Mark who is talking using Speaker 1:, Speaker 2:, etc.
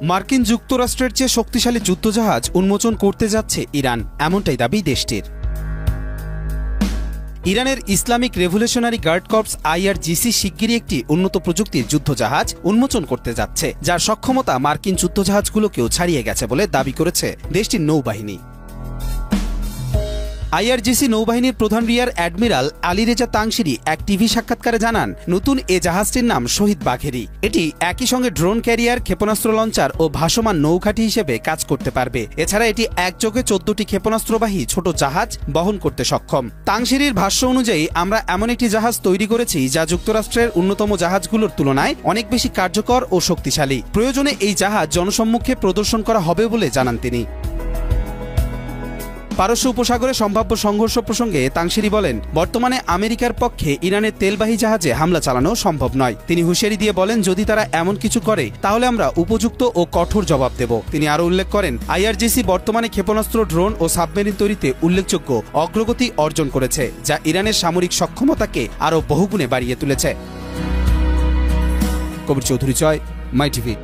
Speaker 1: মার্কিন যুক্তরাষ্ট্রের চেয়ে শক্তিশালী যুদ্ধজাহাজ উন্মোচন করতে যাচ্ছে ইরান, এমনটাই দাবি দেশটির। ইরানের Islamic revolutionary guard corps IRGC শিগগিরই একটি উন্নত প্রযুক্তির যুদ্ধজাহাজ উন্মোচন করতে যাচ্ছে, যার সক্ষমতা মার্কিন যুদ্ধজাহাজগুলোকেও ছাড়িয়ে গেছে বলে দাবি করেছে দেশটির নৌবাহিনী। IRGC নৌবাহিনীর প্রধান রিয়ার অ্যাডমিরাল আলীরেজা তাংশিরি এক টিভি সাক্ষাৎকারে জানান, নতুন এ জাহাজটির নাম শহীদ বাঘেরি। এটি একই সঙ্গে ড্রোন ক্যারিয়ার, ক্ষেপণাস্ত্র লঞ্চার ও ভাসমান নৌঘাঁটি হিসেবে কাজ করতে পারবে। এছাড়া এটি একযোগে 14টি ক্ষেপণাস্ত্রবাহী ছোট জাহাজ বহন করতে সক্ষম। তাংশিরির ভাষ্য অনুযায়ী, আমরা এমন একটি জাহাজ তৈরি করেছি যা যুক্তরাষ্ট্রের অন্যতম জাহাজগুলোর তুলনায় অনেক বেশি কার্যকর ও শক্তিশালী। প্রয়োজনে এই জাহাজ জনসম্মুখে প্রদর্শন করা হবে বলে জানান তিনি। পারস্য উপসাগরে সম্ভাব্য সংঘর্ষ প্রসঙ্গে তাংশিরি বলেন, বর্তমানে আমেরিকার পক্ষে ইরানের তেলবাহী জাহাজে হামলা চালানো সম্ভব নয়। তিনি হুঁশিয়ারি দিয়ে বলেন, যদি তারা এমন কিছু করে তাহলে আমরা উপযুক্ত ও কঠোর জবাব দেব। তিনি আরও উল্লেখ করেন, IRGC বর্তমানে ক্ষেপণাস্ত্র, ড্রোন ও সাবমেরিন তৈরিতে উল্লেখযোগ্য অগ্রগতি অর্জন করেছে, যা ইরানের সামরিক সক্ষমতাকে আরও বহুগুণে বাড়িয়ে তুলেছে। কবির চৌধুরী, মাই টিভি।